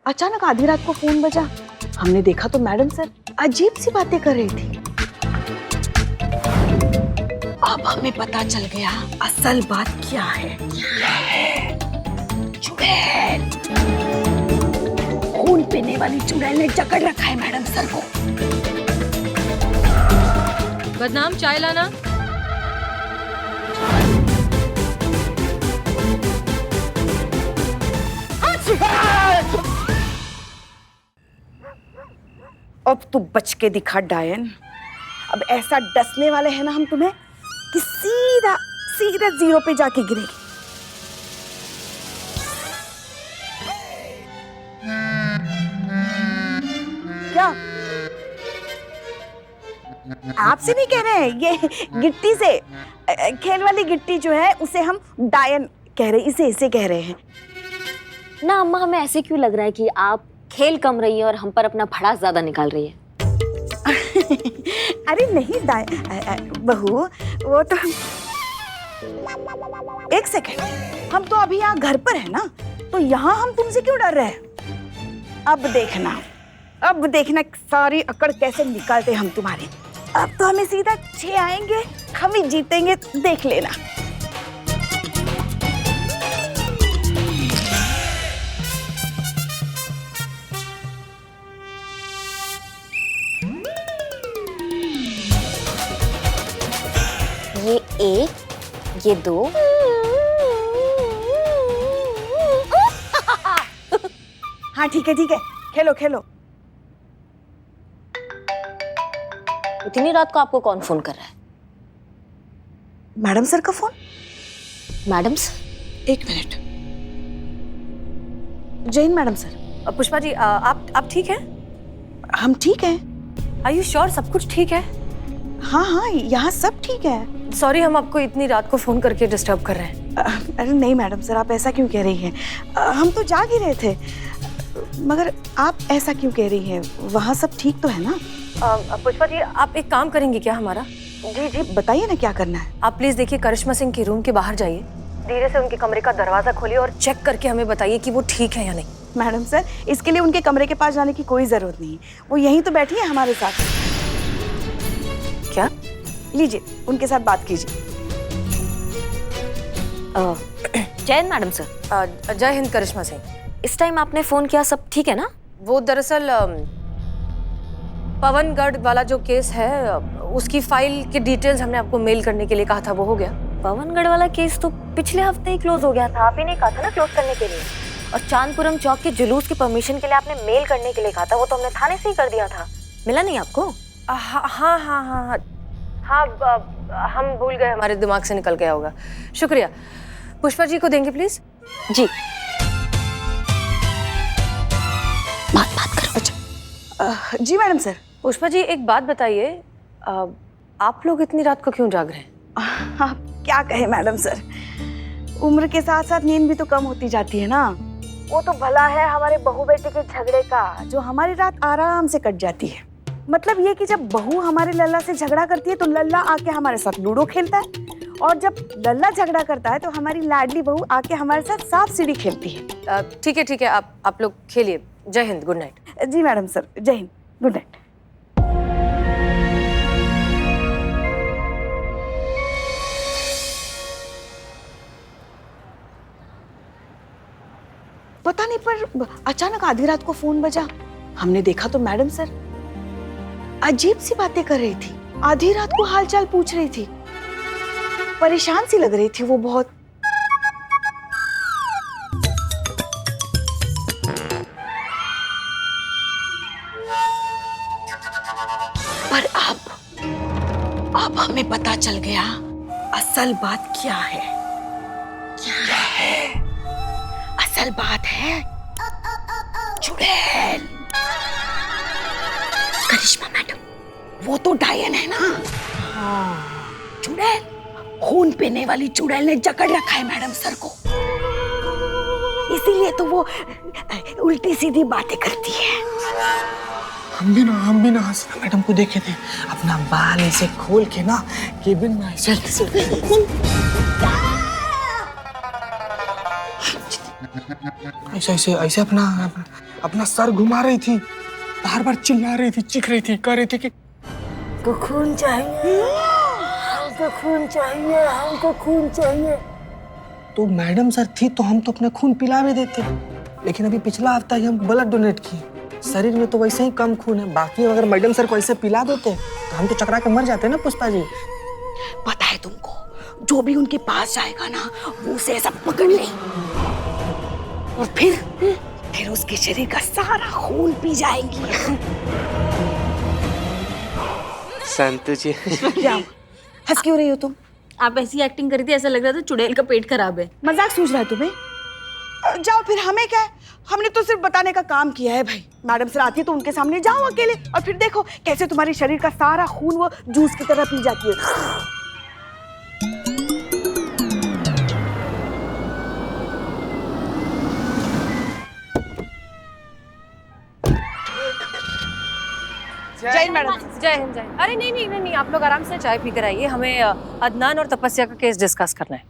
अचानक आधी रात को फोन बजा। हमने देखा तो मैडम सर अजीब सी बातें कर रही थी। अब हमें पता चल गया असल बात क्या है। चुड़ैल, खून पीने वाली चुड़ैल ने जकड़ रखा है मैडम सर को। बदनाम, चाय लाना। अब तू बच के दिखा डायन। अब ऐसा डसने वाले हैं ना हम तुम्हें कि सीधा सीधा जीरो पे जाके गिरेगी। क्या आपसे नहीं कह रहे हैं, ये गिट्टी से, खेल वाली गिट्टी जो है उसे हम डायन कह रहे हैं, इसे कह रहे हैं ना। अम्मा, हमें ऐसे क्यों लग रहा है कि आप खेल कम रही है और हम पर अपना भड़ास ज्यादा निकाल रही है? अरे नहीं बहू, वो तो एक सेकेंड, हम तो अभी यहाँ घर पर है ना, तो यहाँ हम तुमसे क्यों डर रहे हैं? अब देखना सारी अकड़ कैसे निकालते हम तुम्हारी। अब तो हमें सीधा 6 आएंगे, हम ही जीतेंगे, देख लेना। ये 1, ये 2। हाँ ठीक है, खेलो। इतनी रात को आपको कौन फोन कर रहा है? मैडम सर का phone. Madam sir? 1 minute. Jain madam sir. Pushpa ji, आप ठीक हैं? हम ठीक हैं। आर यू श्योर सब कुछ ठीक है? हाँ, यहाँ सब ठीक है। सॉरी, हम आपको इतनी रात को फोन करके डिस्टर्ब कर रहे हैं। अरे नहीं मैडम सर, आप ऐसा क्यों कह रही हैं? हम तो जाग ही रहे थे। मगर आप ऐसा क्यों कह रही हैं? वहाँ सब ठीक तो है ना? पुष्पा जी, आप एक काम करेंगे क्या हमारा? जी बताइए ना, क्या करना है? आप प्लीज देखिए, करिश्मा सिंह के रूम के बाहर जाइए, धीरे से उनके कमरे का दरवाजा खोलिए और चेक करके हमें बताइए कि वो ठीक है या नहीं। मैडम सर, इसके लिए उनके कमरे के पास जाने की कोई जरूरत नहीं, वो यहीं तो बैठी है हमारे साथ। क्या? लीजिए, उनके साथ बात कीजिए। Jain madam sir. जय हिंद करिश्मा सिंह। इस टाइम आपने फोन किया, सब ठीक है ना? वो दरअसल पवनगढ़ वाला जो केस है, उसकी फाइल की डिटेल्स हमने आपको मेल करने के लिए कहा था, वो हो गया। पवनगढ़ वाला केस तो पिछले हफ्ते ही क्लोज हो गया था। आप ही ने कहा था ना क्लोज करने के लिए। और चांदपुरम चौक के जुलूस की परमिशन के लिए आपने मेल करने के लिए कहा था, वो तो हमने थाने से ही कर दिया था। मिला नहीं आपको? हाँ, हम भूल गए, हमारे दिमाग से निकल गया होगा। शुक्रिया। पुष्पा जी को देंगे प्लीज। जी। बात करो। अच्छा, जी मैडम सर। पुष्पा जी, एक बात बताइए, आप लोग इतनी रात को क्यों जाग रहे हैं? आप क्या कहे मैडम सर, उम्र के साथ साथ नींद भी तो कम होती जाती है ना। वो तो भला है हमारे बहू बेटे के झगड़े का, जो हमारी रात आराम से कट जाती है। मतलब ये कि जब बहू हमारे लल्ला से झगड़ा करती है तो लल्ला आके हमारे साथ लूडो खेलता है, और जब लल्ला झगड़ा करता है तो हमारी लाडली बहू आके हमारे साथ सांप सीढ़ी खेलती है। ठीक है, आप लोग खेलिए। जय हिंद, गुड नाइट। जी मैडम सर, जय हिंद, गुड नाइट। पता नहीं, पर अचानक आधी रात को फोन बजा। हमने देखा तो मैडम सर अजीब सी बातें कर रही थी। आधी रात को हालचाल पूछ रही थी, परेशान सी लग रही थी वो बहुत। पर अब हमें पता चल गया असल बात क्या है। असल बात है चुड़ैल। करिश्मा मैडम, वो तो डायन है ना। चुड़ैल, खून पीने वाली चुड़ैल ने जकड़ रखा है मैडम सर को, इसीलिए तो वो उल्टी सीधी बातें करती है। हम भी ना हंसना मैडम को देखे थे, अपना बाल ऐसे खोल के ना केबिन में ऐसे अपना अपना सर घुमा रही थी, बार बार चिल्ला रही थी, चीख रही थी, कह रही थी कि खून चाहिए, हमको खून चाहिए, हमको खून चाहिए। तो मैडम सर थी तो हम तो अपना खून पिला भी देते, लेकिन अभी पिछला हफ्ता ही हम ब्लड डोनेट किए। शरीर में तो वैसे ही कम खून है, बाकी अगर मैडम सर को ऐसे पिला देते तो हम तो चकरा के मर जाते ना पुष्पा जी। पता है तुमको, जो भी उनके पास जाएगा ना वो उसे ऐसा पकड़ ले और फिर उसके शरीर का सारा खून पी जाएंगी। संतु जी क्या हंस क्यों रही हो तुम? आप ऐसी एक्टिंग करी थी, ऐसा लग रहा था चुड़ैल का पेट खराब है। मजाक सूझ रहा है तुम्हें? जाओ फिर, हमें क्या है, हमने तो सिर्फ बताने का काम किया है भाई। मैडम सर आती है तो उनके सामने जाओ अकेले और फिर देखो कैसे तुम्हारे शरीर का सारा खून वो जूस की तरह पी जाती है। जय हिंद मैडम। जय हिंद, जय हिंद। अरे नहीं नहीं नहीं नहीं, आप लोग आराम से चाय पी कर आइए, हमें अदनान और तपस्या का केस डिस्कस करना है।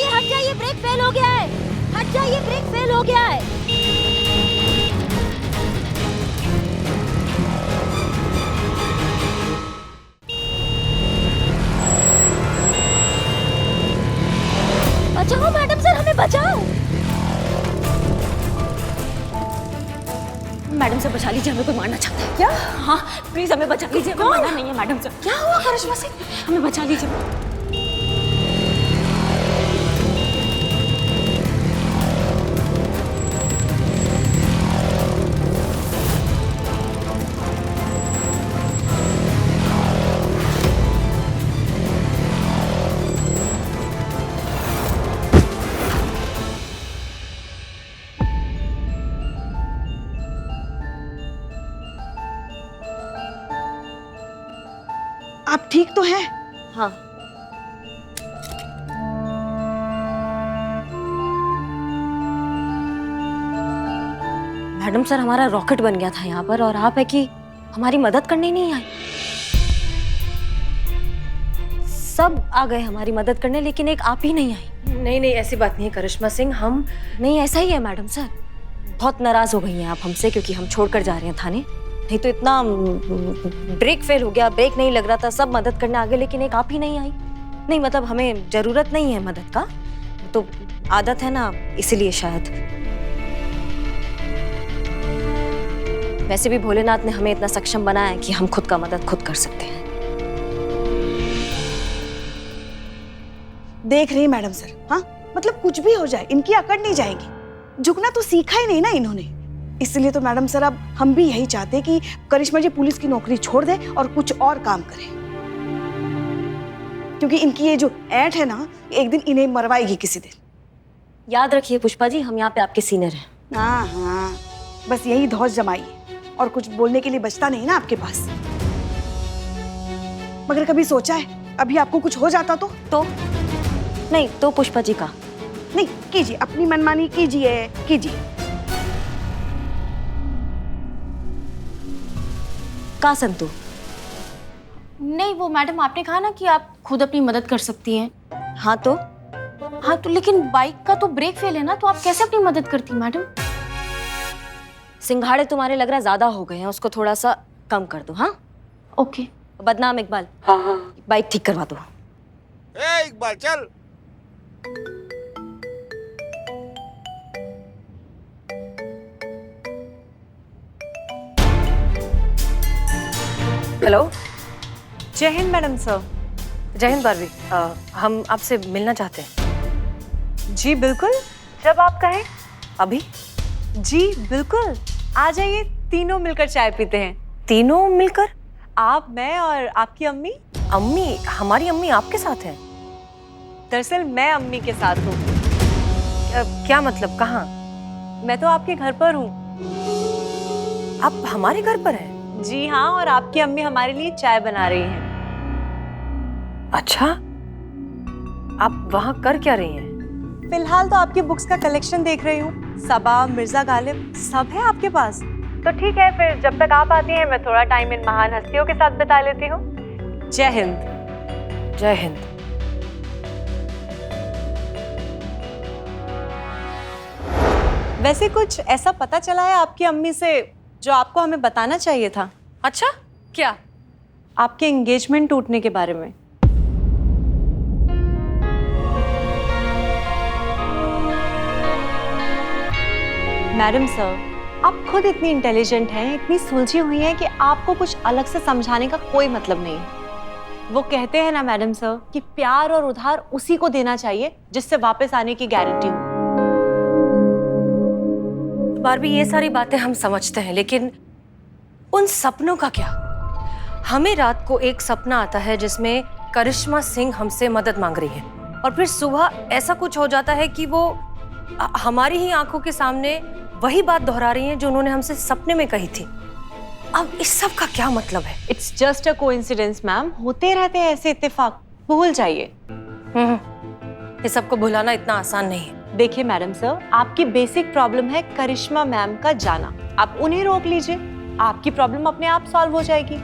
हट जाइए, ब्रेक फेल हो गया है। हट जाइए, ब्रेक फेल हो गया है। बचाओ मैडम सर, हमें बचाओ। मैडम से बचा लीजिए, हमें कोई मारना चाहता है। क्या? हाँ प्लीज हमें बचा लीजिए, हमें मारना नहीं है मैडम सर। क्या हुआ करिश्मा सिंह? हमें बचा लीजिए। आप ठीक तो हैं? हाँ मैडम सर, हमारा रॉकेट बन गया था यहाँ पर और आप है कि हमारी मदद करने नहीं आई। सब आ गए हमारी मदद करने, लेकिन एक आप ही नहीं आई। नहीं नहीं, ऐसी बात नहीं है करिश्मा सिंह, हम नहीं ऐसा ही है मैडम सर। बहुत नाराज हो गई हैं आप हमसे क्योंकि हम छोड़कर जा रहे हैं थाने। नहीं तो इतना ब्रेक फेल हो गया, ब्रेक नहीं लग रहा था, सब मदद करने आ गए, लेकिन एक आप ही नहीं आई। नहीं मतलब हमें जरूरत नहीं है मदद का, तो आदत है ना, इसीलिए शायद। वैसे भी भोलेनाथ ने हमें इतना सक्षम बनाया है कि हम खुद का मदद खुद कर सकते हैं। देख रही मैडम सर, हाँ मतलब कुछ भी हो जाए इनकी अकड़ नहीं जाएगी। झुकना तो सीखा ही नहीं ना इन्होंने, इसलिए तो मैडम सर अब हम भी यही चाहते कि करिश्मा जी पुलिस की नौकरी छोड़ दे और कुछ और काम करे, क्योंकि इनकी ये जो ऐंठ है ना, एक दिन इन्हें मरवाएगी किसी दिन। याद रखिए पुष्पा जी, हम यहाँ पे आपके सीनियर हैं। हाँ हाँ, बस यही धौस जमाइए और कुछ बोलने के लिए बचता नहीं ना आपके पास। मगर कभी सोचा है अभी आपको कुछ हो जाता तो नहीं तो पुष्पा जी का नहीं कीजिए, अपनी मनमानी कीजिए कीजिए। का संतु? नहीं वो मैडम, आपने कहा ना कि आप खुद अपनी मदद कर सकती हैं। हाँ तो लेकिन बाइक का तो ब्रेक फेल है ना, तो आप कैसे अपनी मदद करती मैडम? सिंघाड़े तुम्हारे लग रहा ज्यादा हो गए हैं, उसको थोड़ा सा कम कर दो। हाँ ओके। बदनाम इकबाल, हाँ बाइक ठीक करवा दो। इकबाल चल। हेलो। जय हिंद मैडम सर। जय हिंद बारवी, हम आपसे मिलना चाहते हैं। जी बिल्कुल, जब आप कहें। अभी? जी बिल्कुल, आ जाइए, तीनों मिलकर चाय पीते हैं। तीनों मिलकर? आप, मैं और आपकी अम्मी। अम्मी? हमारी अम्मी आपके साथ है? दरअसल मैं अम्मी के साथ हूँ। क्या मतलब, कहाँ? मैं तो आपके घर पर हूँ। आप हमारे घर पर हैं? जी हाँ, और आपकी अम्मी हमारे लिए चाय बना रही हैं। अच्छा, आप वहाँ कर क्या रही हैं? फिलहाल तो आपकी बुक्स का कलेक्शन देख रही हूँ। सबा, मिर्जा गालिब, सब है आपके पास। तो ठीक है, फिर जब तक आप आती हैं मैं थोड़ा टाइम इन महान हस्तियों के साथ बिता लेती हूँ। जय हिंद। जय हिंद। वैसे कुछ ऐसा पता चला है आपकी अम्मी से जो आपको हमें बताना चाहिए था? अच्छा, क्या? आपके एंगेजमेंट टूटने के बारे में। मैडम सर, आप खुद इतनी इंटेलिजेंट हैं, इतनी सुलझी हुई हैं कि आपको कुछ अलग से समझाने का कोई मतलब नहीं है। वो कहते हैं ना मैडम सर कि प्यार और उधार उसी को देना चाहिए जिससे वापस आने की गारंटी हो। बारबी, ये सारी बातें हम समझते हैं, लेकिन उन सपनों का क्या? हमें रात को एक सपना आता है जिसमें करिश्मा सिंह हमसे मदद मांग रही है, और फिर सुबह ऐसा कुछ हो जाता है कि वो हमारी ही आंखों के सामने वही बात दोहरा रही हैं जो उन्होंने हमसे सपने में कही थी। अब इस सब का क्या मतलब है? It's just a coincidence ma'am, होते रहते हैं ऐसे इत्तेफाक, भूल जाइए। ये सबको भुलाना इतना आसान नहीं है। देखिए मैडम सर, आपकी बेसिक प्रॉब्लम है करिश्मा मैम का जाना। आप उन्हें रोक लीजिए, आपकी प्रॉब्लम अपने आप सॉल्व हो जाएगी।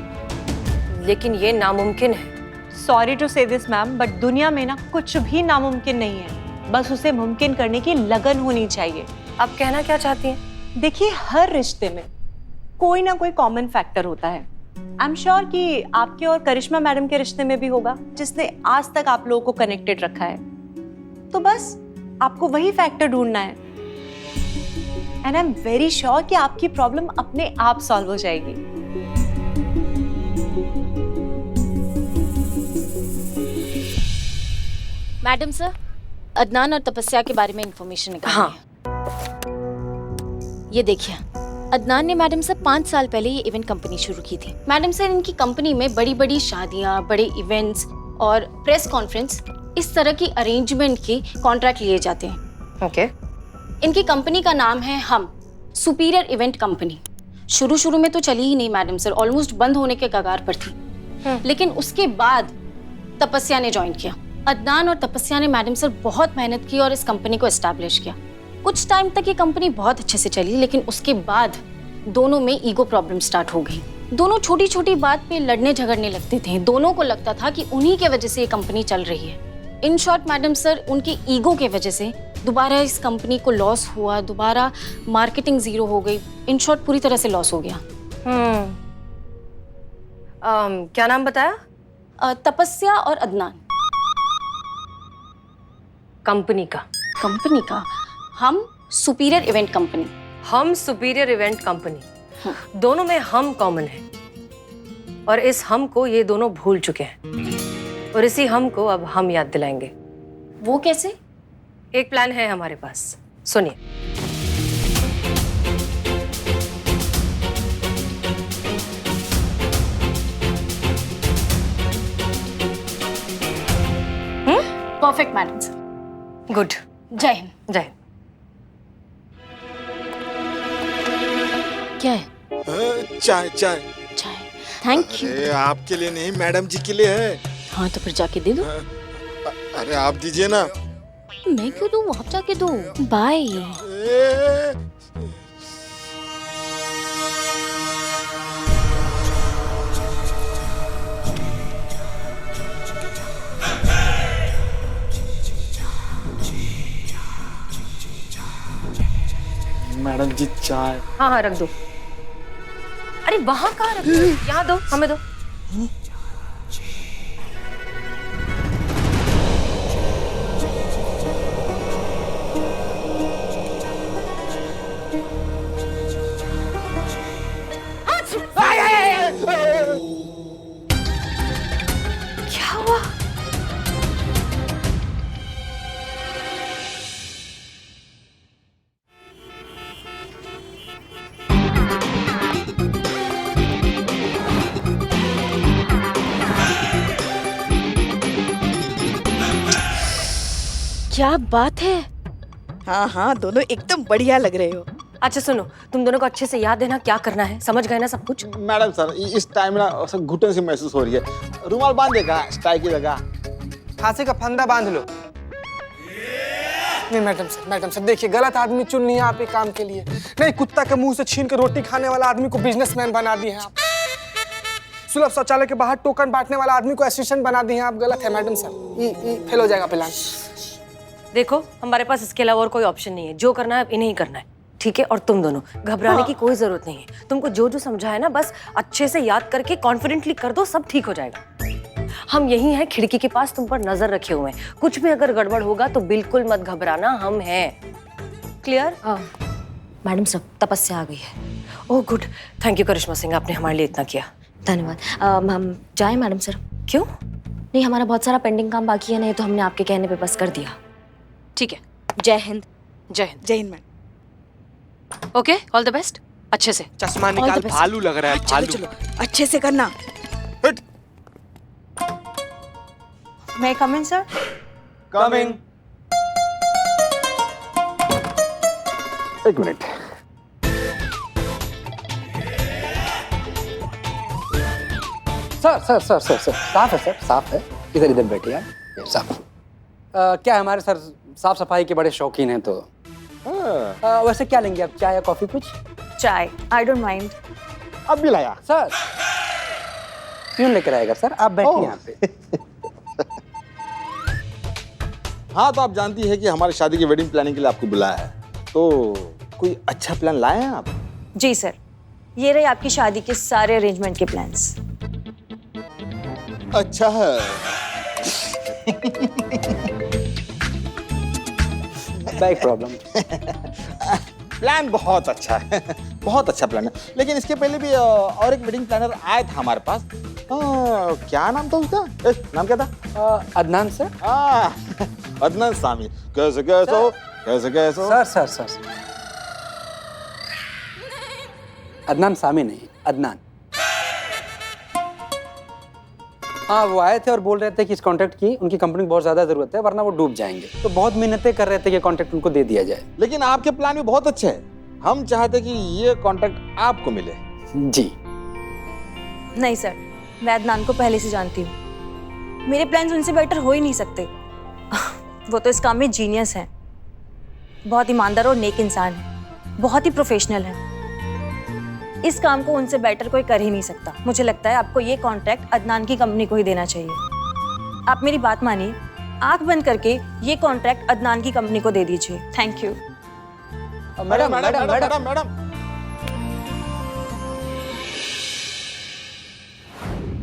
लेकिन ये नामुमकिन है। सॉरी टू से दिस मैम, बट दुनिया में ना कुछ भी नामुमकिन नहीं है, बस उसे मुमकिन करने की लगन होनी चाहिए। आप कहना क्या चाहती हैं? देखिए, हर रिश्ते में कोई ना कोई कॉमन फैक्टर होता है। आई एम श्योर कि आपके और करिश्मा मैडम के रिश्ते में भी होगा जिसने आज तक आप लोगों को कनेक्टेड रखा है। तो बस आपको वही फैक्टर ढूंढना है, and I am very sure कि आपकी प्रॉब्लम अपने आप सॉल्व हो जाएगी। मैडम सर, अदनान और तपस्या के बारे में इंफॉर्मेशन निकाली हाँ। है। ये देखिए, अदनान ने मैडम सर 5 साल पहले ये इवेंट कंपनी शुरू की थी। मैडम सर, इनकी कंपनी में बड़ी बड़ी शादियाँ, बड़े इवेंट्स और प्रेस कॉन्फ्रेंस, इस तरह की अरेंजमेंट के कॉन्ट्रैक्ट लिए जाते हैं। ओके। इनकी कंपनी का नाम है हम सुपीरियर इवेंट कंपनी। शुरू में तो चली ही नहीं मैडम सर, ऑलमोस्ट बंद होने के कगार पर थी। लेकिन उसके बाद तपस्या ने ज्वाइन किया। अदनान और तपस्या ने मैडम सर बहुत मेहनत की और इस कंपनी को एस्टैब्लिश किया। कुछ टाइम तक ये कंपनी बहुत अच्छे से चली, लेकिन उसके बाद दोनों में ईगो प्रॉब्लम स्टार्ट हो गई। दोनों छोटी छोटी बात पे लड़ने झगड़ने लगते थे। दोनों को लगता था कि उन्हीं के वजह से ये कंपनी चल रही है। इन शॉर्ट मैडम सर, उनके ईगो के वजह से दोबारा इस कंपनी को लॉस हुआ, दोबारा मार्केटिंग जीरो हो गई। इन शॉर्ट पूरी तरह से लॉस हो गया। क्या नाम बताया? तपस्या और अदनान। कंपनी का? कंपनी का हम सुपीरियर इवेंट कंपनी। हम सुपीरियर इवेंट कंपनी। दोनों में हम कॉमन है, और इस हम को ये दोनों भूल चुके हैं, और इसी हम को अब हम याद दिलाएंगे। वो कैसे? एक प्लान है हमारे पास, सुनिए। Perfect madam sir. गुड। जय हिंद। जय हिंद। क्या है? चाय चाय। चाय। Thank you. अरे आपके लिए नहीं, मैडम जी के लिए है। हाँ तो फिर जाके दे दो। अरे आप दीजिए ना। मैं क्यों दूँ? आप जाके दो। बाय। मैडम जी चाय। हाँ हाँ, रख दो। अरे वहां कहाँ रख दो? यहाँ दो, हमें दो। क्या हुआ? क्या बात है? हाँ हाँ, दोनों एकदम बढ़िया लग रहे हो। अच्छा सुनो, तुम दोनों को अच्छे से याद है ना क्या करना है? समझ गए ना सब कुछ? मैडम सर, इस टाइम ना घुटन से महसूस हो रही है। रुमाल बांधेगा स्टाई की जगह। फांसी का फंदा बांध लो। नहीं मैडम सर देखिए, गलत आदमी चुन लिया आप ये काम के लिए। नहीं, कुत्ता के मुंह से छीन के रोटी खाने वाला आदमी को बिजनेसमैन बना दिए हैं आप। सुलभ शौचालय के बाहर टोकन बांटने वाला आदमी को असिस्टेंट बना दिए हैं आप। गलत है मैडम सर, ये फेल हो जाएगा प्लान। देखो, हमारे पास इसके अलावा और कोई ऑप्शन नहीं है। जो करना है इन्हें ही करना है। ठीक है? और तुम दोनों घबराने की कोई जरूरत नहीं है। तुमको जो जो समझा है ना, बस अच्छे से याद करके कॉन्फिडेंटली कर दो, सब ठीक हो जाएगा। हम यही हैं, खिड़की के पास तुम पर नजर रखे हुए हैं। कुछ भी अगर गड़बड़ होगा तो बिल्कुल मत घबराना, हम हैं। क्लियर? मैडम सर, तपस्या आ गई है। ओह गुड, थैंक यू करिश्मा सिंह, आपने हमारे लिए इतना किया। धन्यवाद। हम जाएं मैडम सर? क्यों? नहीं, हमारा बहुत सारा पेंडिंग काम बाकी है, नहीं तो हमने आपके कहने पे बस कर दिया। ठीक है, जय हिंद। जय हिंद। जय Hind madam. Okay, all the best. अच्छे से। चश्मा निकाल, भालू लग रहा है, भालू। चलो अच्छे से करना। मैं कम इन सर? कमिंग। एक मिनट। सर साफ है सर, साफ है। इधर इधर बैठिए आप, ये साफ। क्या है, हमारे सर साफ सफाई के बड़े शौकीन हैं, तो वैसे क्या लेंगे आप, चाय या कॉफी कुछ? चाय, आई डोंट माइंड। अब भी लाया। सर क्यों लेकर आएगा सर, आप बैठिए यहाँ पे। हाँ, तो आप जानती है कि हमारी शादी की वेडिंग प्लानिंग के लिए आपको बुलाया है, तो कोई अच्छा प्लान लाए हैं आप? जी सर, ये रहे आपकी शादी के सारे अरेंजमेंट के प्लान्स। अच्छा है। Back problem. प्लान बहुत अच्छा है, बहुत अच्छा प्लान है। लेकिन इसके पहले भी और एक वेडिंग प्लानर आया था हमारे पास। क्या नाम था उसका? नाम क्या था? अदनान सर। अदनान सामी। कैसे कैसे हो? कैसे कैसे हो? सर अदनान सामी नहीं, अदनान। हाँ, वो आए थे और बोल रहे थे कि इस कॉन्ट्रैक्ट की उनकी कंपनी को बहुत ज्यादा जरूरत है, वरना वो डूब जाएंगे। तो बहुत मिन्नतें कर रहे थे कि कॉन्ट्रैक्ट उनको दे दिया जाए। लेकिन आपके प्लान भी बहुत अच्छे हैं। हम चाहते कि ये कॉन्ट्रैक्ट आपको मिले। जी नहीं सर, मैं अदनान को पहले से जानती हूँ। मेरे प्लान्स उनसे बेटर हो ही नहीं सकते। वो तो इस काम में जीनियस हैं। बहुत ईमानदार और नेक इंसान है, बहुत ही प्रोफेशनल है। इस काम को उनसे बेटर कोई कर ही नहीं सकता। मुझे लगता है आपको ये कॉन्ट्रैक्ट अदनान की कंपनी को ही देना चाहिए। आप मेरी बात मानिए, आंख बंद करके ये कॉन्ट्रैक्ट अदनान की कंपनी को दे दीजिए। Thank you. मैडम।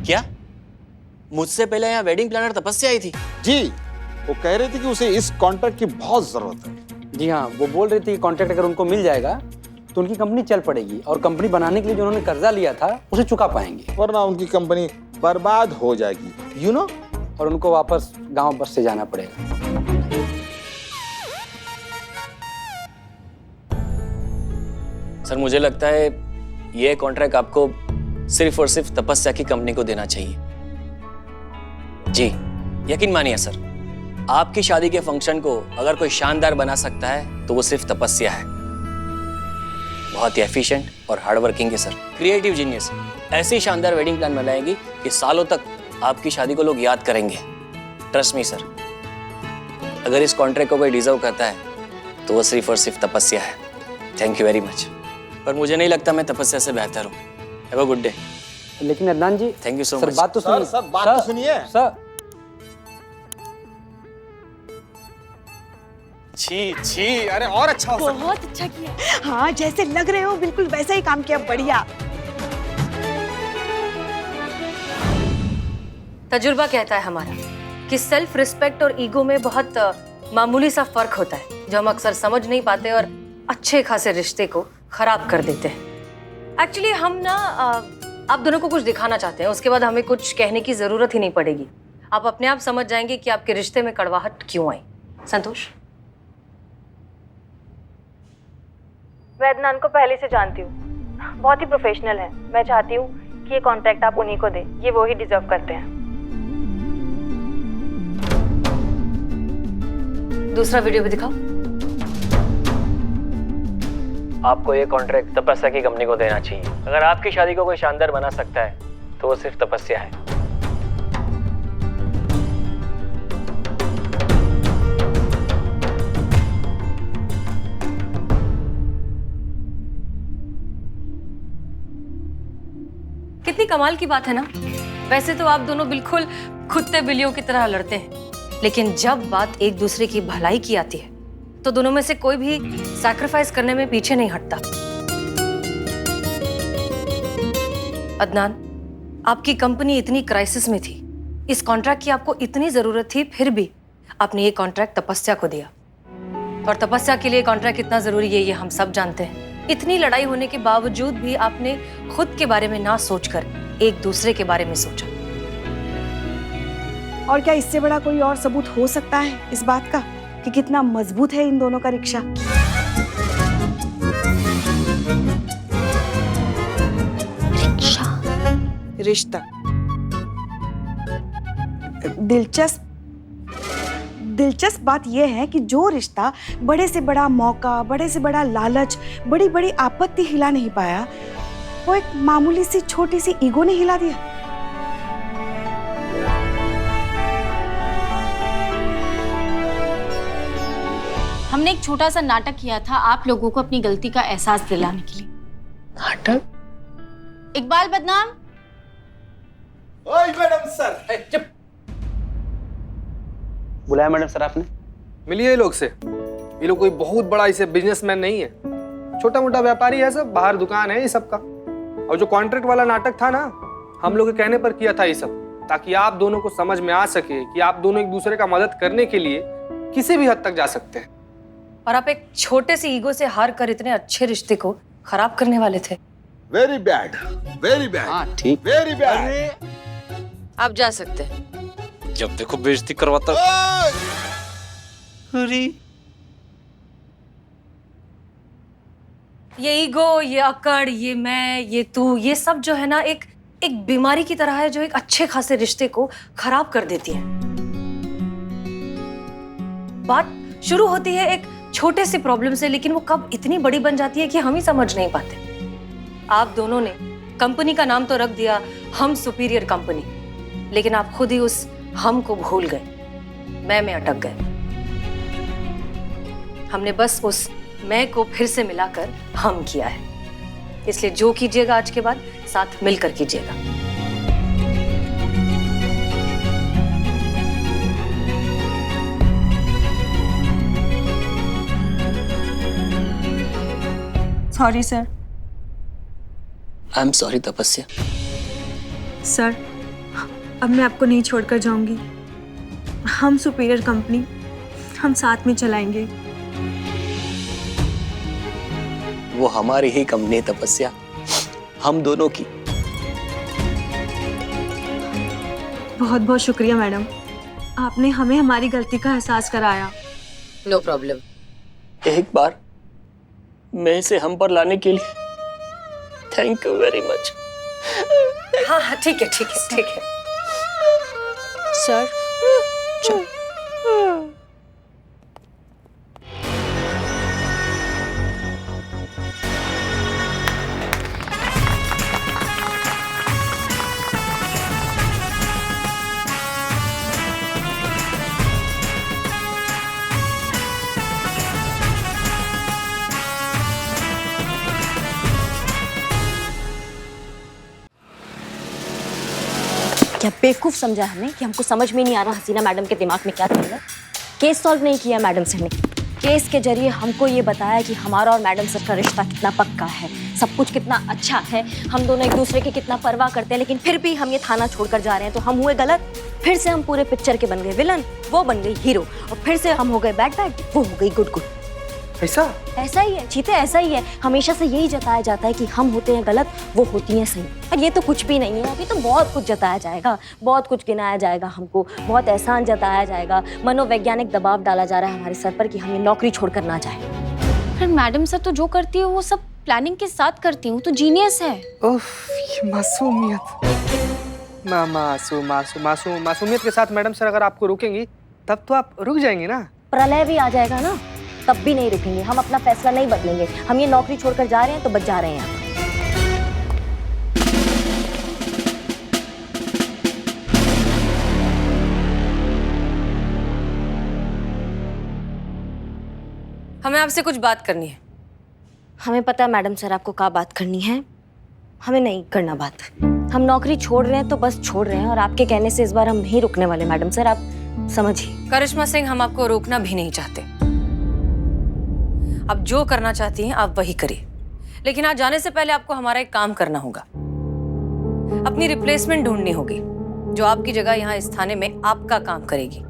क्या मुझसे पहले यहाँ वेडिंग प्लानर तपस्या आई थी? जी, वो कह रही थी कि उसे इस कॉन्ट्रैक्ट की बहुत जरूरत है। जी हाँ, वो बोल रही थी कि कॉन्ट्रैक्ट अगर उनको मिल जाएगा तो उनकी कंपनी चल पड़ेगी और कंपनी बनाने के लिए जो उन्होंने कर्जा लिया था उसे चुका पाएंगे, वरना उनकी कंपनी बर्बाद हो जाएगी, यू नो। और उनको वापस गांव बस से जाना पड़ेगा। सर, मुझे लगता है ये कॉन्ट्रैक्ट आपको सिर्फ और सिर्फ तपस्या की कंपनी को देना चाहिए। जी, यकीन मानिए सर, आपकी शादी के फंक्शन को अगर कोई शानदार बना सकता है तो वो सिर्फ तपस्या है। बहुत ही एफिशिएंट और हार्ड वर्किंग है सर, क्रिएटिव जीनियस। ऐसी शानदार वेडिंग प्लान बनाएगी कि सालों तक आपकी शादी को लोग याद करेंगे। ट्रस्ट मी सर, अगर इस कॉन्ट्रैक्ट को कोई डिजर्व करता है तो वो सिर्फ और सिर्फ तपस्या है। Thank you very much. पर मुझे नहीं लगता मैं तपस्या से बेहतर हूँ। Have a good day. लेकिन Adnan ji, thank you so sir much. बात तो सुनिए। सर बात तो सुनिए। सर छी, अरे और अच्छा हो सकता। बहुत अच्छा किया। हाँ, जैसे लग रहे हो बिल्कुल वैसा ही काम किया। बढ़िया। तजुर्बा कहता है हमारा कि सेल्फ रिस्पेक्ट और ईगो में बहुत मामूली सा फर्क होता है, जो हम अक्सर समझ नहीं पाते और अच्छे खासे रिश्ते को खराब कर देते हैं। एक्चुअली हम ना आप दोनों को कुछ दिखाना चाहते हैं, उसके बाद हमें कुछ कहने की जरूरत ही नहीं पड़ेगी। आप अपने आप समझ जाएंगे कि आपके रिश्ते में कड़वाहट क्यों आई। संतोष? मैं अदनान को पहले से जानती हूँ, बहुत ही प्रोफेशनल है। मैं चाहती हूँ कि ये कॉन्ट्रैक्ट आप उन्हीं को दें, ये वो ही डिजर्व करते हैं। दूसरा वीडियो भी दिखाओ। आपको ये कॉन्ट्रैक्ट तपस्या की कंपनी को देना चाहिए। अगर आपकी शादी को कोई शानदार बना सकता है तो वो सिर्फ तपस्या है। कितनी कमाल की बात है ना। वैसे तो आप दोनों बिल्कुल कुत्ते बिल्लियों की तरह लड़ते हैं, लेकिन जब बात एक दूसरे की भलाई की आती है तो दोनों में से कोई भी सैक्रिफाइस करने में पीछे नहीं हटता। अदनान, आपकी कंपनी इतनी क्राइसिस में थी, इस कॉन्ट्रैक्ट की आपको इतनी जरूरत थी, फिर भी आपने ये कॉन्ट्रैक्ट तपस्या को दिया। और तपस्या के लिए कॉन्ट्रैक्ट कितना जरूरी है ये हम सब जानते हैं। इतनी लड़ाई होने के बावजूद भी आपने खुद के बारे में ना सोचकर एक दूसरे के बारे में सोचा। और क्या इससे बड़ा कोई और सबूत हो सकता है इस बात का कि कितना मजबूत है इन दोनों का रिक्शा। रिश्ता दिलचस्प बात यह है कि जो रिश्ता बड़े से बड़ा मौका, बड़े से बड़ा लालच, बड़ी बड़ी आपत्ति हिला नहीं पाया, वो एक मामूली सी छोटी सी ईगो ने हिला दिया। हमने एक छोटा सा नाटक किया था आप लोगों को अपनी गलती का एहसास दिलाने के लिए। नाटक? इकबाल बदनाम। ओए मैडम सर। चुप। बुलाया मैडम सर आपने? मिलिए ये लोग से। ये लोग कोई बहुत बड़ा इसे बिजनेसमैन नहीं है, छोटा मोटा व्यापारी है सब, बाहर दुकान है ये सबका। और जो कॉन्ट्रैक्ट वाला नाटक था ना, हम लोग के कहने पर किया था ये सब, ताकि आप दोनों को समझ में आ सके कि आप दोनों एक दूसरे का मदद करने के लिए किसी भी हद तक जा सकते हैं। और आप एक छोटे से ईगो से हार कर इतने अच्छे रिश्ते को खराब करने वाले थे। Very bad, very bad. हाँ ठीक। Very bad. आप जा सकते हैं। जब देखो बेइज्जती करवाता। ये ईगो, ये अकड़, ये मैं, ये तू, ये सब जो है ना एक बीमारी की तरह है जो एक अच्छे खासे रिश्ते को खराब कर देती है। बात शुरू होती है एक छोटे से प्रॉब्लम से, लेकिन वो कब इतनी बड़ी बन जाती है कि हम ही समझ नहीं पाते। आप दोनों ने कंपनी का नाम तो रख दिया हम सुपीरियर कंपनी, लेकिन आप खुद ही उस हम को भूल गए, मैं में अटक गए। हमने बस उस मैं को फिर से मिलाकर हम किया है। इसलिए जो कीजिएगा आज के बाद साथ मिलकर कीजिएगा। Sorry sir. I am sorry तपस्या। सर, अब मैं आपको नहीं छोड़कर जाऊंगी। हम सुपीरियर कंपनी हम साथ में चलाएंगे। वो हमारी ही कंपनी है तपस्या, हम दोनों की। बहुत बहुत शुक्रिया मैडम, आपने हमें हमारी गलती का एहसास कराया। No problem. एक बार मैं इसे हम पर लाने के लिए थैंक यू वेरी मच। हाँ हाँ ठीक है ठीक है ठीक है। सर क्या बेवकूफ समझा हमें कि हमको समझ में नहीं आ रहा हसीना मैडम के दिमाग में क्या चल रहा है। केस सॉल्व नहीं किया मैडम सर ने। केस के जरिए हमको ये बताया कि हमारा और मैडम सर का रिश्ता कितना पक्का है, सब कुछ कितना अच्छा है, हम दोनों एक दूसरे की कितना परवाह करते हैं, लेकिन फिर भी हम ये थाना छोड़कर जा रहे हैं। तो हम हुए गलत। फिर से हम पूरे पिक्चर के बन गए विलन, वो बन गई हीरो, और फिर से हम हो गए बैड बैड, वो हो गई गुड गुड। ऐसा ही है चीते, ऐसा ही है। हमेशा से यही जताया जाता है कि हम होते हैं गलत, वो होती हैं सही। और ये तो कुछ भी नहीं है। अभी तो बहुत कुछ जताया जाएगा, बहुत कुछ गिनाया जाएगा हमको, बहुत एहसान जताया जाएगा, मनोवैज्ञानिक दबाव डाला जा रहा है हमारे सर पर कि हम ये नौकरी छोड़कर ना जाए। फिर मैडम सर तो जो करती है वो सब प्लानिंग के साथ करती हूँ, तो जीनियस है। उफ, ये मासूमियत। मासूमियत के साथ मैडम सर अगर आपको रोकेंगी तब तो आप रुक जाएंगी ना। प्रलय भी आ जाएगा ना, तब भी नहीं रुकेंगे। हम अपना फैसला नहीं बदलेंगे। हम ये नौकरी छोड़कर जा रहे हैं तो बच जा रहे हैं। हमें आपसे कुछ बात करनी है। हमें पता है मैडम सर आपको क्या बात करनी है, हमें नहीं करना बात। हम नौकरी छोड़ रहे हैं तो बस छोड़ रहे हैं, और आपके कहने से इस बार हम नहीं रुकने वाले। मैडम सर आप समझिए। करिश्मा सिंह, हम आपको रोकना भी नहीं चाहते, आप जो करना चाहती हैं आप वही करिए, लेकिन आज जाने से पहले आपको हमारा एक काम करना होगा। अपनी रिप्लेसमेंट ढूंढनी होगी जो आपकी जगह यहाँ इस थाने में आपका काम करेगी।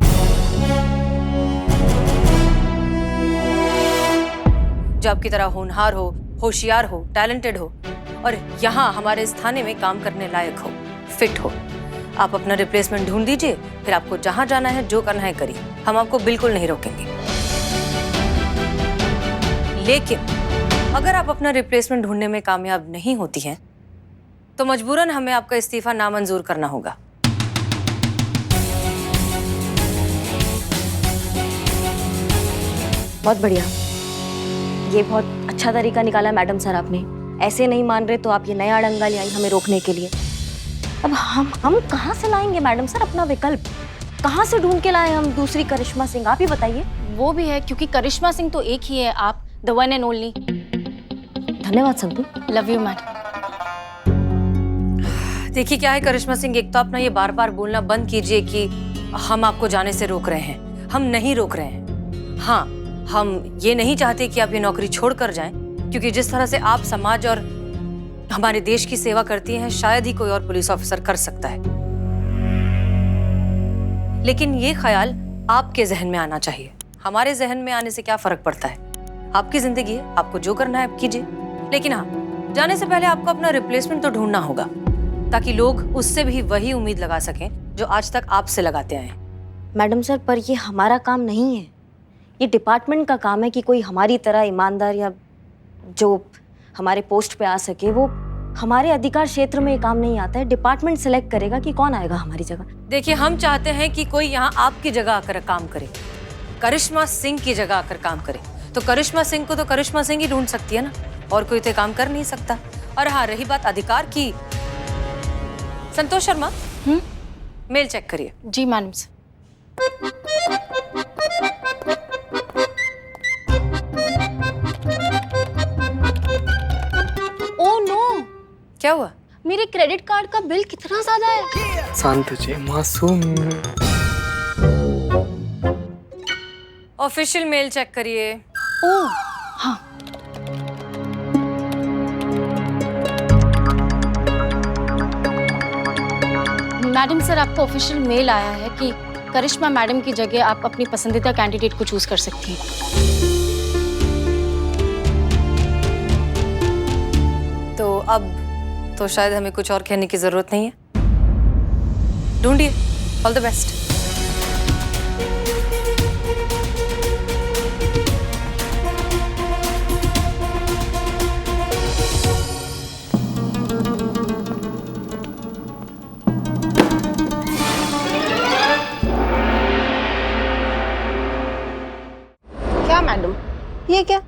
जो आपकी तरह होनहार हो, होशियार हो, टैलेंटेड हो और यहाँ हमारे इस थाने में काम करने लायक हो, फिट हो। आप अपना रिप्लेसमेंट ढूंढ दीजिए, फिर आपको जहां जाना है, जो करना है करिए, हम आपको बिल्कुल नहीं रोकेंगे। लेकिन अगर आप अपना रिप्लेसमेंट ढूंढने में कामयाब नहीं होती हैं, तो मजबूरन हमें आपका इस्तीफा नामंजूर करना होगा। बहुत बढ़िया, ये बहुत अच्छा तरीका निकाला मैडम सर आपने। ऐसे नहीं मान रहे तो आप ये नया अड़ंगा ले आई हमें रोकने के लिए। अब हम कहाँ से लाएंगे मैडम सर अपना विकल्प? कहाँ से ढूंढ के लाए हम दूसरी करिश्मा सिंह? आप ही बताइए। वो भी है क्योंकि करिश्मा सिंह तो एक ही है, आप द वन एंड ओनली। धन्यवाद संतू। Love you madam. देखिए क्या है करिश्मा सिंह, एक तो अपना ये बार बार बोलना बंद कीजिए कि हम आपको जाने से रोक रहे हैं। हम नहीं रोक रहे हैं। हाँ, हम ये नहीं चाहते कि आप ये नौकरी छोड़ कर जाएं, क्योंकि जिस तरह से आप समाज और हमारे देश की सेवा करती हैं शायद ही कोई और पुलिस ऑफिसर कर सकता है। लेकिन ये ख्याल आपके जहन में आना चाहिए। हमारे जहन में आने से क्या फर्क पड़ता है? आपकी जिंदगी है, आपको जो करना है आप कीजिए। लेकिन हाँ, जाने से पहले आपको अपना रिप्लेसमेंट तो ढूंढना होगा, ताकि लोग उससे भी वही उम्मीद लगा सकें जो आज तक आपसे लगाते आए हैं। मैडम सर, पर ये हमारा काम नहीं है, ये डिपार्टमेंट का काम है कि कोई हमारी तरह ईमानदार या जो हमारे पोस्ट पे आ सके। वो हमारे अधिकार क्षेत्र में ये काम नहीं आता है। डिपार्टमेंट सेलेक्ट करेगा कि कौन आएगा हमारी जगह। देखिए, हम चाहते हैं कि कोई यहाँ आपकी जगह आकर काम करे, करिश्मा सिंह की जगह आकर काम करे। तो करिश्मा सिंह को तो करिश्मा सिंह ही ढूंढ सकती है ना, और कोई तो काम कर नहीं सकता। और हाँ, रही बात अधिकार की, संतोष शर्मा मेल चेक करिए। जी मैडम सर। ओह नो, क्या हुआ? मेरे क्रेडिट कार्ड का बिल कितना ज्यादा है। शांत जी, मासूम। ऑफिशियल मेल चेक करिए। ओह हाँ। मैडम सर, आपको ऑफिशियल मेल आया है कि करिश्मा मैडम की जगह आप अपनी पसंदीदा कैंडिडेट को चूज कर सकती हैं। तो अब तो शायद हमें कुछ और कहने की जरूरत नहीं है। ढूंढिए। All the best. क्या मैडम, ये क्या?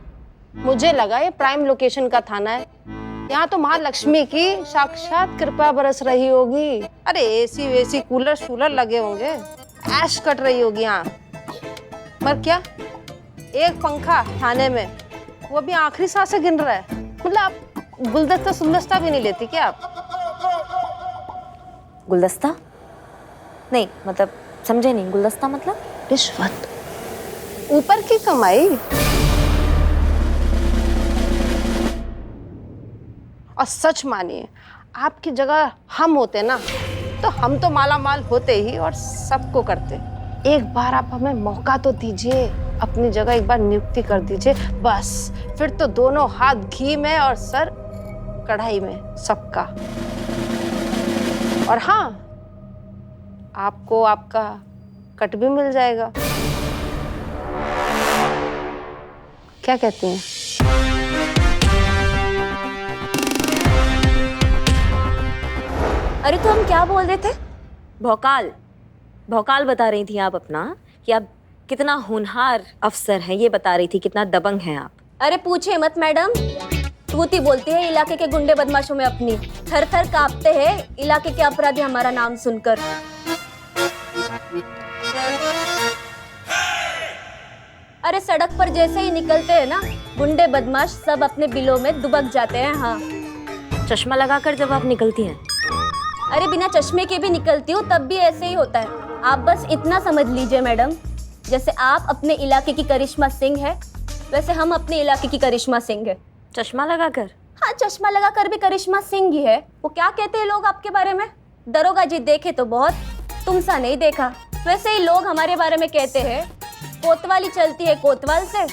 मुझे लगा ये प्राइम लोकेशन का थाना है। यहाँ तो महालक्ष्मी की साक्षात कृपा बरस रही होगी। अरे एसी वेसी कूलर शूलर लगे होंगे, ऐश कट रही होगी यहाँ। पर क्या, एक पंखा थाने में, वो भी आखिरी सांसें गिन रहा है। मतलब आप गुलदस्ता सुलदस्ता भी नहीं लेती क्या आप? गुलदस्ता नहीं, मतलब समझे नहीं। गुलदस्ता मतलब रिश्वत, ऊपर की कमाई। और सच मानिए, आपकी जगह हम होते ना तो हम तो माला माल होते ही और सबको करते। एक बार आप हमें मौका तो दीजिए, अपनी जगह एक बार नियुक्ति कर दीजिए, बस फिर तो दोनों हाथ घी में और सर कढ़ाई में सबका। और हाँ, आपको आपका कट भी मिल जाएगा। क्या कहती हैं? अरे तो हम क्या बोल रहे थे? भौकाल भौकाल बता रही थी आप अपना, कि आप कितना होनहार अफसर हैं, ये बता रही थी, कितना दबंग हैं आप। अरे पूछे मत मैडम, तूती बोलती है इलाके के गुंडे बदमाशों में अपनी। थर थर कांपते हैं इलाके के अपराधी हमारा नाम सुनकर। अरे सड़क पर जैसे ही निकलते हैं ना, गुंडे बदमाश सब अपने बिलों में दुबक जाते हैं। हाँ, चश्मा लगाकर जब आप निकलती हैं? अरे बिना चश्मे के भी निकलती हूँ, तब भी ऐसे ही होता है। आप बस इतना समझ लीजिए मैडम, जैसे आप अपने इलाके की करिश्मा सिंह है, वैसे हम अपने इलाके की करिश्मा सिंह है। चश्मा लगाकर? हाँ, चश्मा लगाकर भी करिश्मा सिंह ही है। वो क्या कहते हैं लोग आपके बारे में? दरोगा जी देखे तो बहुत, तुमसा नहीं देखा। वैसे ही लोग हमारे बारे में कहते हैं कोतवाली चलती है कोतवाल से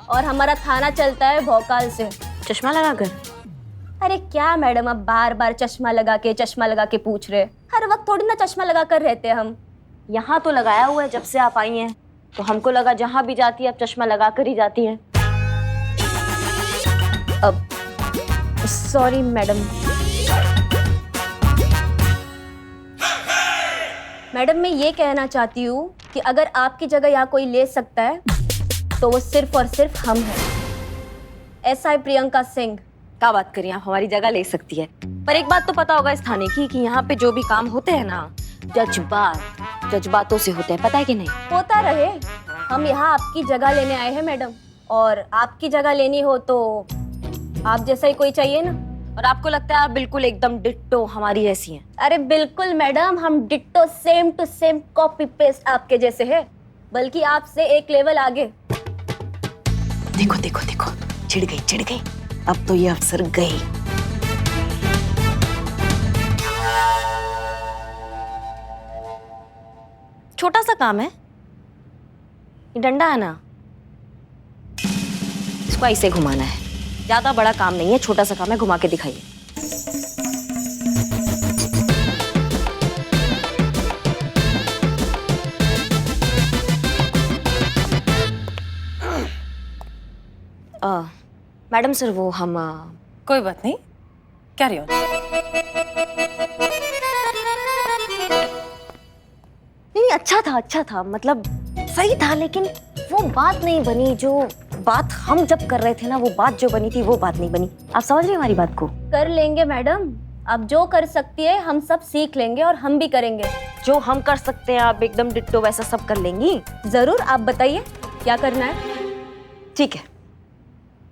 और हमारा थाना चलता है भौकाल से। चश्मा लगाकर? अरे क्या मैडम, अब बार बार चश्मा लगा के पूछ रहे? हर वक्त थोड़ी ना चश्मा लगा कर रहते हैं हम। यहाँ तो लगाया हुआ है जब से आप आई हैं, तो हमको लगा जहाँ भी जाती है आप चश्मा लगा कर ही जाती हैं। अब सॉरी मैडम। मैडम मैं ये कहना चाहती हूँ कि अगर आपकी जगह यहाँ कोई ले सकता है तो वो सिर्फ और सिर्फ हम हैं। SI प्रियंका सिंह। क्या बात करिए, आप हमारी जगह ले सकती है। पर एक बात तो पता होगा इस थाने की कि यहाँ पे जो भी काम होते हैं ना, जज्बातों से होते हैं, पता है कि नहीं? होता रहे, हम यहाँ आपकी जगह लेने आए हैं मैडम। और आपकी जगह लेनी हो तो आप जैसा ही कोई चाहिए ना। और आपको लगता है आप बिल्कुल एकदम डिट्टो हमारी जैसी हैं? अरे बिल्कुल मैडम, हम ditto same to same copy paste आपके जैसे हैं, बल्कि आपसे एक लेवल आगे। देखो देखो देखो, चिढ़ गई। अब तो ये अफसर गई। छोटा सा काम है, ये डंडा है ना, इसको ऐसे घुमाना है। ज्यादा बड़ा काम नहीं है, छोटा सा काम है, घुमा के दिखाइए। मैडम सर वो हम कोई बात नहीं, कैरी ऑन। नहीं अच्छा था मतलब सही था, लेकिन वो बात नहीं बनी जो बात हम जब कर रहे थे ना, वो बात जो बनी थी वो बात नहीं बनी। आप समझ रहे हैं हमारी बात को? कर लेंगे मैडम, अब जो कर सकती है हम सब सीख लेंगे और हम भी करेंगे। जो हम कर सकते हैं आप एकदम डिट्टो वैसा सब कर लेंगी? जरूर, आप बताइए क्या करना है। ठीक है,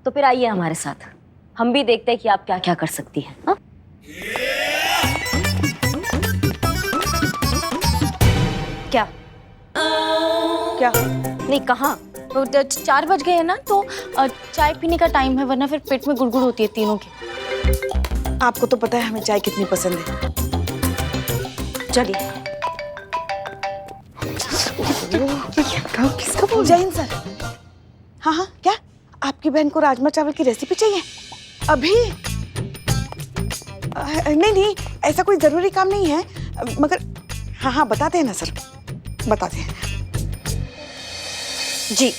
तो फिर आइए हमारे साथ, हम भी देखते हैं कि आप क्या क्या कर सकती हैं। हाँ? क्या क्या? नहीं, कहाँ? तो 4 बज गए हैं ना, तो चाय पीने का टाइम है, वरना फिर पेट में गुड़गुड़ होती है तीनों की। आपको तो पता है हमें चाय कितनी पसंद है। चलिए। किसका बोल? जय हिंद सर। हाँ, क्या आपकी बहन को राजमा चावल की रेसिपी चाहिए अभी? नहीं, ऐसा कोई जरूरी काम नहीं है, मगर हाँ बताते हैं ना सर, बताते हैं। जी,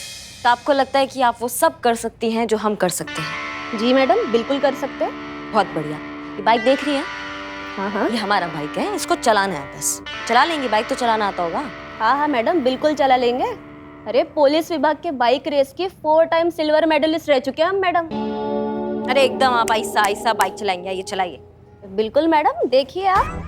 तो आपको लगता है कि आप वो सब कर सकती हैं जो हम कर सकते हैं? जी मैडम, बिल्कुल कर सकते हैं। बहुत बढ़िया। ये बाइक देख रही हैं? हाँ, ये हमारा बाइक है, इसको चलाना है बस। चला लेंगे? बाइक तो चलाना आता होगा? हाँ मैडम, बिल्कुल चला लेंगे। अरे पुलिस विभाग के बाइक रेस की 4 टाइम सिल्वर मेडलिस्ट रह चुके हैं हम मैडम। अरे एकदम आप ऐसा बाइक चलाएंगे, ये चलाइए। बिल्कुल मैडम, देखिए आप।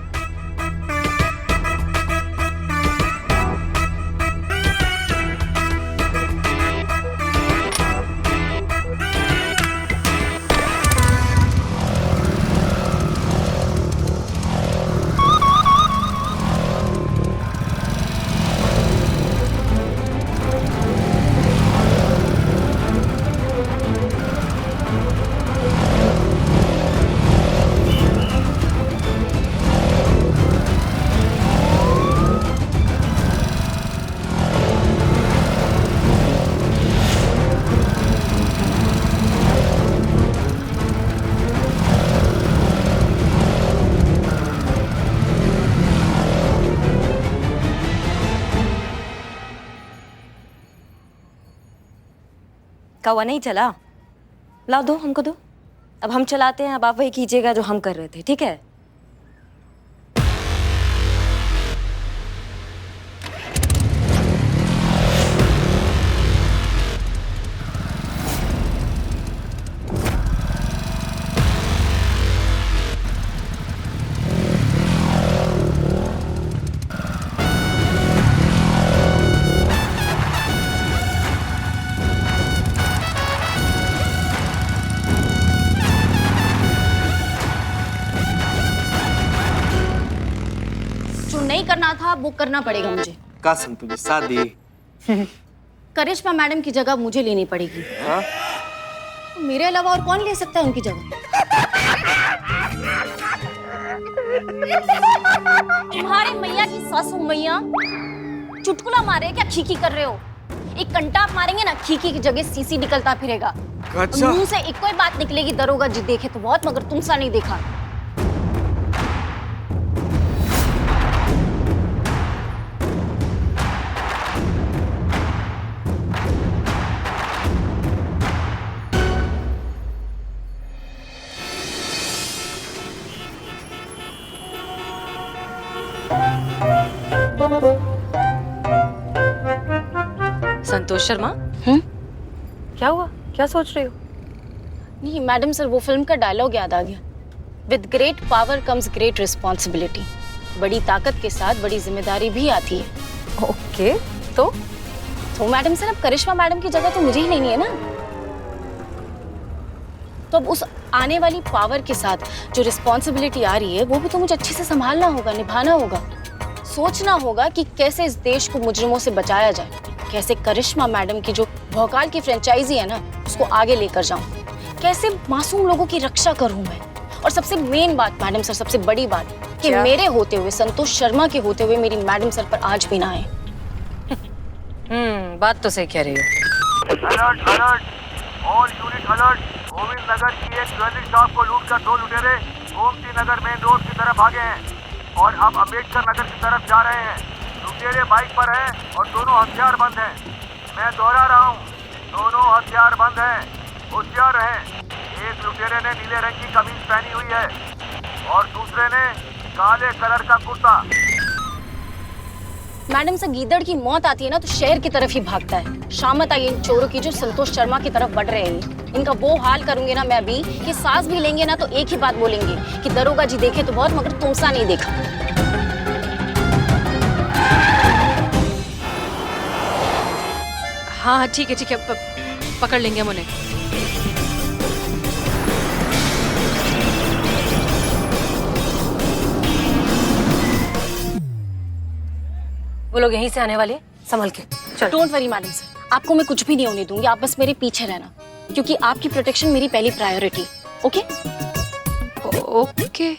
कौवा नहीं चला? लाओ, दो हमको दो। अब हम चलाते हैं, अब आप वही कीजिएगा जो हम कर रहे थे, ठीक है? जो नहीं करना था वो करना पड़ेगा मुझे। कसम तुझे शादी करिश्मा मैडम की जगह मुझे लेनी पड़ेगी। हाँ? तो मेरे अलावा और कौन ले सकता है उनकी जगह? तुम्हारे मैया की सास हो मैया, चुटकुला मारे क्या खीखी कर रहे हो? एक कंटा आप मारेंगे ना, खीखी की जगह सीसी निकलता फिरेगा। अच्छा। मुंह से एक कोई बात निकलेगी, दरोगा जी देखे तो बहुत, मगर तुमसा नहीं देखा। संतोष शर्मा, क्या हुआ? क्या सोच रही हो? नहीं मैडम सर, वो फिल्म का डायलॉग याद आ गया। With great power comes great responsibility. बड़ी ताकत के साथ बड़ी जिम्मेदारी भी आती है। ओके, तो मैडम सर, अब करिश्मा मैडम की जगह तो मुझे ही लेनी है ना। तो अब उस आने वाली पावर के साथ जो रिस्पॉन्सिबिलिटी आ रही है, वो भी तो मुझे अच्छे से संभालना होगा, निभाना होगा। सोचना होगा कि कैसे इस देश को मुजरिमों से बचाया जाए, कैसे करिश्मा मैडम की जो भौकाल की फ्रेंचाइजी है ना, उसको आगे लेकर जाऊं, कैसे मासूम लोगों की रक्षा करूं मैं। और सबसे मेन बात मैडम सर, सबसे बड़ी बात कि मेरे होते हुए, संतोष शर्मा के होते हुए मेरी मैडम सर पर आज भी ना आए। बात तो सही कह रही हो। Alert alert, all unit alert. Govind Nagar की एक ज्वेलरी शॉप को लूट कर 2 लुटेरे गोमती नगर मेन रोड की तरफ भागे हैं और अब अम्बेडकर नगर की तरफ जा रहे हैं। लुटेरे बाइक पर हैं और दोनों हथियार बंद हैं। मैं दोहरा रहा हूँ, दोनों हथियार बंद हैं, होशियार रहें। एक लुटेरे ने नीले रंग की कमीज पहनी हुई है और दूसरे ने काले कलर का कुर्ता। मैडम से गीदड़ की मौत आती है ना तो शहर की तरफ ही भागता है। शामत आई इन चोरों की जो संतोष शर्मा की तरफ बढ़ रहे हैं। इनका वो हाल करूंगी ना मैं अभी कि सांस भी लेंगे ना तो एक ही बात बोलेंगे कि दरोगा जी देखे तो बहुत, मगर तुमसा नहीं देखा। हाँ ठीक है, पकड़ लेंगे हम उन्हें। वो लोग यहीं से आने वाले हैं, संभल के चल। डोंट वरी मैडम सर, आपको मैं कुछ भी नहीं होने दूंगी। आप बस मेरे पीछे रहना, क्योंकि आपकी प्रोटेक्शन मेरी पहली priority. Okay okay.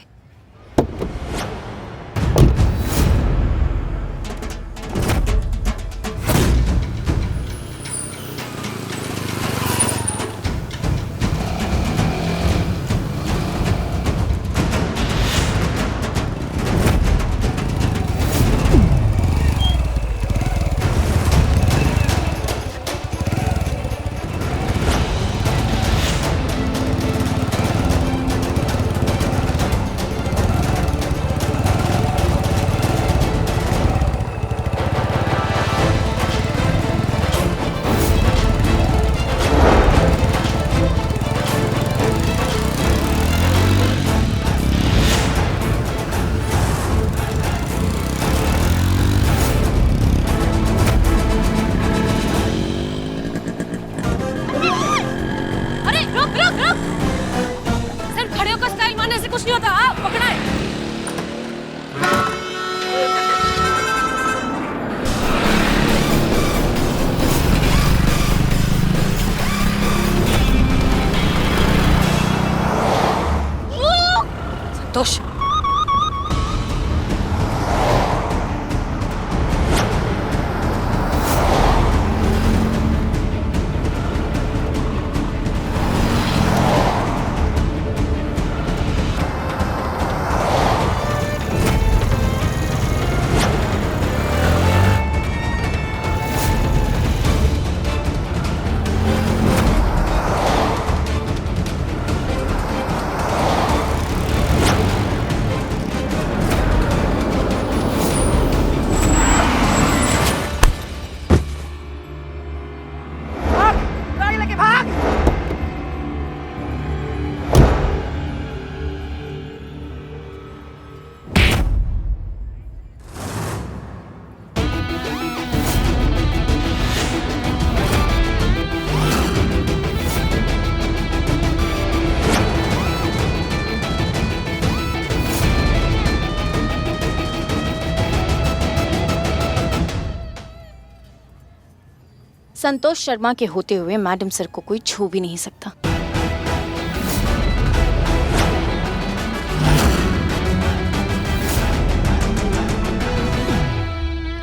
Santosh, Santosh Sharma के होते हुए मैडम सर को कोई छू भी नहीं सकता।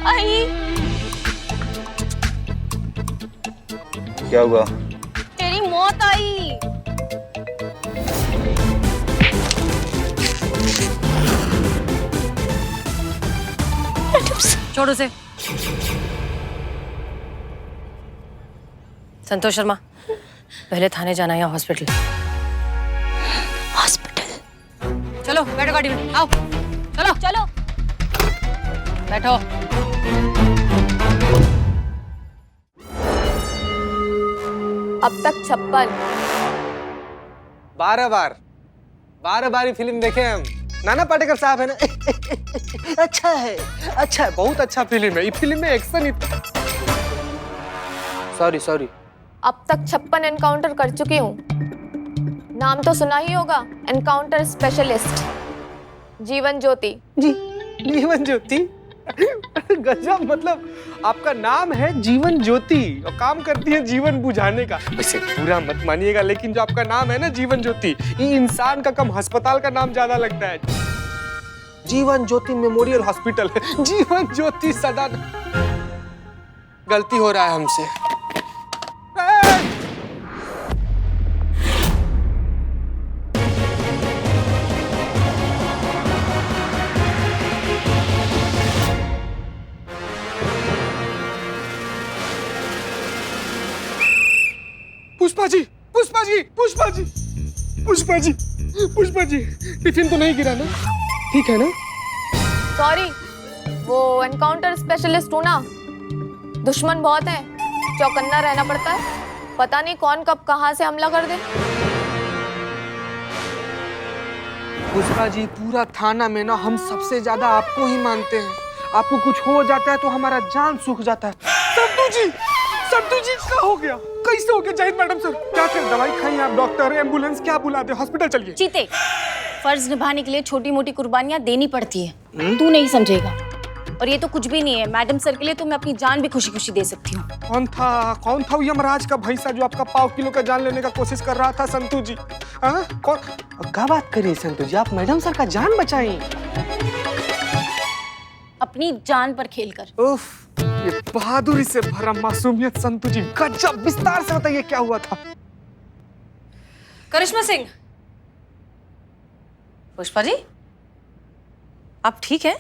आई, क्या हुआ? तेरी मौत आई। छोड़ो से। संतोष शर्मा, पहले थाने जाना है या हॉस्पिटल? हॉस्पिटल। चलो बैठो गाड़ी में, आओ चलो चलो बैठो। अब तक 56। 12 बार फिल्म देखे हम। नाना पाटेकर साहब है ना। अच्छा है, बहुत अच्छा फिल्म है। ये फिल्म में एक्शन इतना। सॉरी। अब तक 56 एनकाउंटर कर चुकी हूँ। नाम तो सुना ही होगा, एनकाउंटर स्पेशलिस्ट जीवन ज्योति। जी, जीवन ज्योति। गजब, मतलब आपका नाम है जीवन ज्योति और काम करती है जीवन बुझाने का। वैसे पूरा मत मानिएगा, लेकिन जो आपका नाम है ना जीवन ज्योति, ये इंसान का कम अस्पताल का नाम ज्यादा लगता है। जीवन ज्योति मेमोरियल हॉस्पिटल है। जीवन ज्योति सदा। गलती हो रहा है हमसे। पुष्पा जी, टिफिन तो नहीं गिरा ना? ठीक है ना? सॉरी, वो एनकाउंटर स्पेशलिस्ट हूँ ना, दुश्मन बहुत है, चौकन्ना रहना पड़ता है। पता नहीं कौन कब कहाँ से हमला कर दे। पुष्पा जी, पूरा थाना में ना हम सबसे ज्यादा आपको ही मानते हैं। आपको कुछ हो जाता है तो हमारा जान सूख जाता है। संतू जी क्या हो गया? कैसे हो गया जाहिद मैडम सर? क्या कर दवाई खाई आप? डॉक्टर, एम्बुलेंस क्या बुला दे? हॉस्पिटल चलिए। चीते, फर्ज निभाने के लिए छोटी मोटी कुर्बानियां देनी पड़ती है। तू नहीं समझेगा। और ये तो कुछ भी नहीं है, मैडम सर के लिए तो मैं अपनी जान भी खुशी खुशी दे सकती हूँ। कौन था वो यमराज का भैंसा जो आपका 1.5 किलो का जान लेने का कोशिश कर रहा था? संतू जी, कौन? क्या बात करिए संतू जी, आप मैडम सर का जान बचाई अपनी जान पर खेलकर। उफ, ये बहादुरी से भरा मासूमियत। संतू जी गजब, विस्तार से बताइए क्या हुआ था? करिश्मा सिंह। पुष्पा जी, आप ठीक हैं?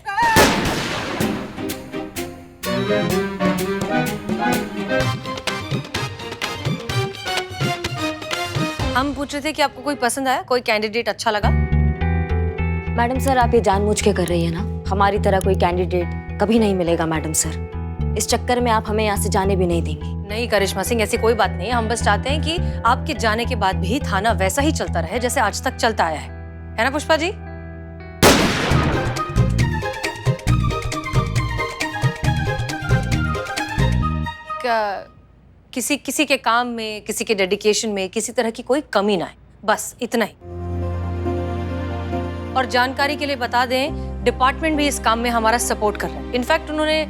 हम पूछ रहे थे कि आपको कोई पसंद आया, कोई कैंडिडेट अच्छा लगा? मैडम सर, आप ये जानबूझ के कर रही है ना? हमारी तरह कोई कैंडिडेट कभी नहीं मिलेगा मैडम सर। इस चक्कर में आप हमें यहाँ से जाने भी नहीं देंगी। नहीं करिश्मा सिंह, ऐसी कोई बात नहीं। हम बस चाहते हैं कि आपके जाने के बाद भी थाना वैसा ही चलता रहे जैसे आज तक चलता आया है ना पुष्पा जी? किसी के काम में, किसी के डेडिकेशन में किसी तरह की कोई कमी ना है, बस इतना ही। और जानकारी के लिए बता दें, डिपार्टमेंट भी इस काम में हमारा सपोर्ट कर रहा है। इनफैक्ट उन्होंने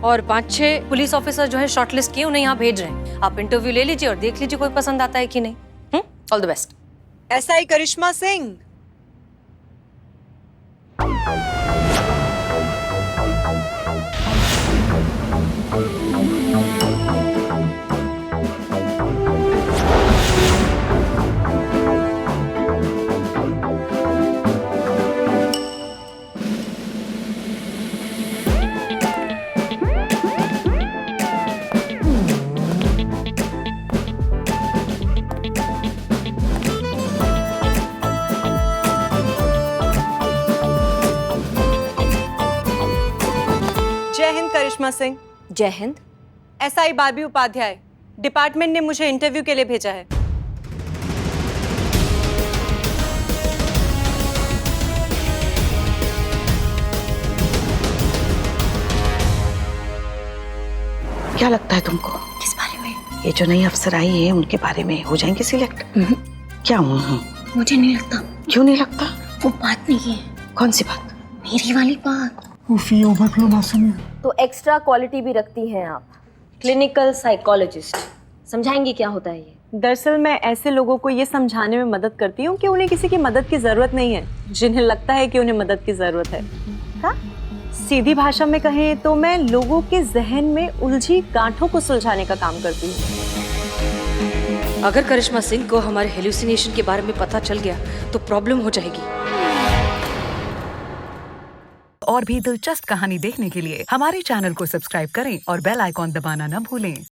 और 5-6 पुलिस ऑफिसर जो है शॉर्टलिस्ट किए, उन्हें यहाँ भेज रहे हैं। आप इंटरव्यू ले लीजिए और देख लीजिए कोई पसंद आता है कि नहीं। All the best. ऐसा ही करिश्मा सिंह। जय हिंद करिश्मा सिंह। जय हिंद। SI बाबी उपाध्याय, डिपार्टमेंट ने मुझे इंटरव्यू के लिए भेजा है। क्या लगता है तुमको? किस बारे में? ये जो नई अफसर आई है उनके बारे में हो जाएंगे सिलेक्ट? क्या मुझे नहीं लगता। क्यों नहीं लगता? वो बात नहीं है। कौन सी बात? मेरी वाली बात। तो एक्स्ट्रा क्वालिटी भी रखती हैं आप। क्लिनिकल साइकोलॉजिस्ट, समझाएंगी क्या होता है ये? दरअसल मैं ऐसे लोगों को ये समझाने में मदद करती हूँ कि उन्हें किसी की मदद की जरूरत नहीं है, जिन्हें लगता है कि उन्हें मदद की जरूरत है। हाँ, सीधी भाषा में कहें तो मैं लोगों के जहन में उलझी गांठों को सुलझाने का काम करती हूँ। अगर करिश्मा सिंह को हमारे हेलुसिनेशन के बारे में पता चल गया तो प्रॉब्लम हो जाएगी। और भी दिलचस्प कहानी देखने के लिए हमारे चैनल को सब्सक्राइब करें और बेल आइकॉन दबाना न भूलें।